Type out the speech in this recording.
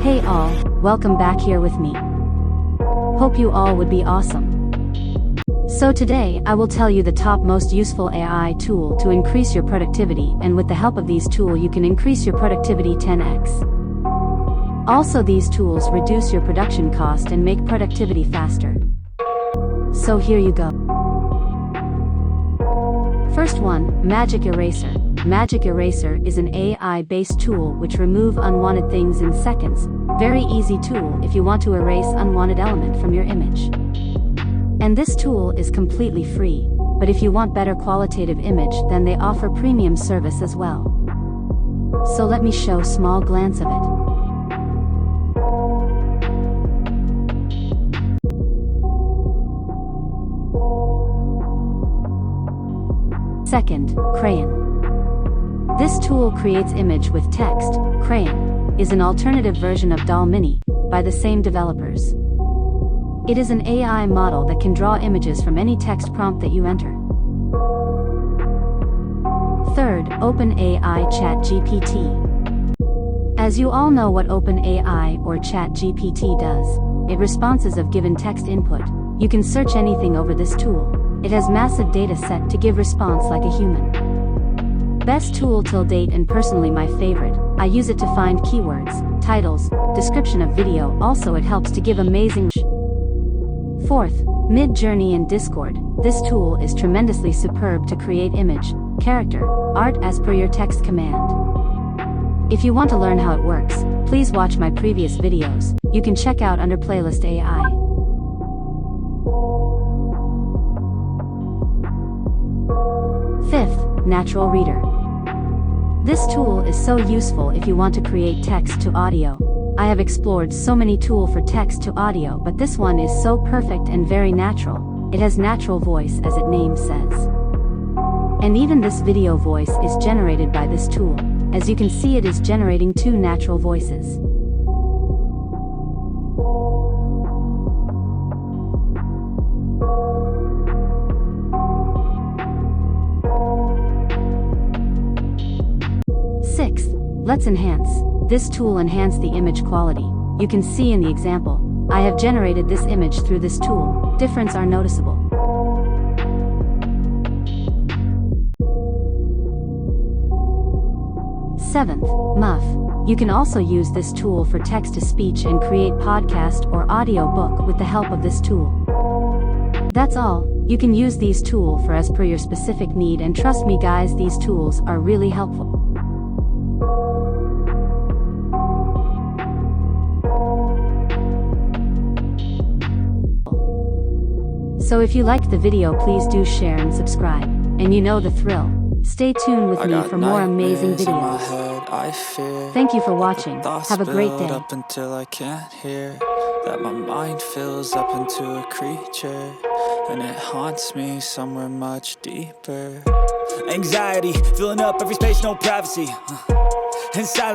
Hey all, welcome back here with me. Hope you all would be awesome. So today I will tell you the top most useful AI tool to increase your productivity, and with the help of these tools you can increase your productivity 10x. Also these tools reduce your production cost and make productivity faster. So here you go. First one, Magic Eraser. Magic Eraser is an AI-based tool which remove unwanted things in seconds. Very easy tool if you want to erase unwanted element from your image. And this tool is completely free, but if you want better qualitative image then they offer premium service as well. So let me show small glance of it. Second, Crayon. This tool creates image with text. Crayon is an alternative version of Doll Mini by the same developers. It is an AI model that can draw images from any text prompt that you enter. Third, OpenAI ChatGPT. As you all know what OpenAI or ChatGPT does, it responses of given text input. You can search anything over this tool. It has massive data set to give response like a human. Best tool till date and personally my favorite. I use it to find keywords, titles, description of video. Also it helps to give amazing. Fourth, Midjourney and Discord. This tool is tremendously superb to create image, character, art as per your text command. If you want to learn how it works, please watch my previous videos. You can check out under playlist AI. Fifth, Natural Reader. This tool is so useful if you want to create text to audio. I have explored so many tools for text to audio, but this one is so perfect and very natural. It has natural voice as its name says. And even this video voice is generated by this tool. As you can see, it is generating 2 natural voices. Sixth, Let's Enhance. This tool enhances the image quality. You can see in the example, I have generated this image through this tool. Difference are noticeable. Seventh, Muff. You can also use this tool for text-to-speech and create podcast or audio book with the help of this tool. That's all. You can use these tools for as per your specific need, and trust me guys, these tools are really helpful. So if you liked the video, please do share and subscribe. And you know the thrill. Stay tuned with me for more amazing videos. Thank you for watching. Have a great day. Up until I can't hear, that my mind fills up into a creature, and it haunts me somewhere much deeper. Anxiety filling up every space, no privacy. Inside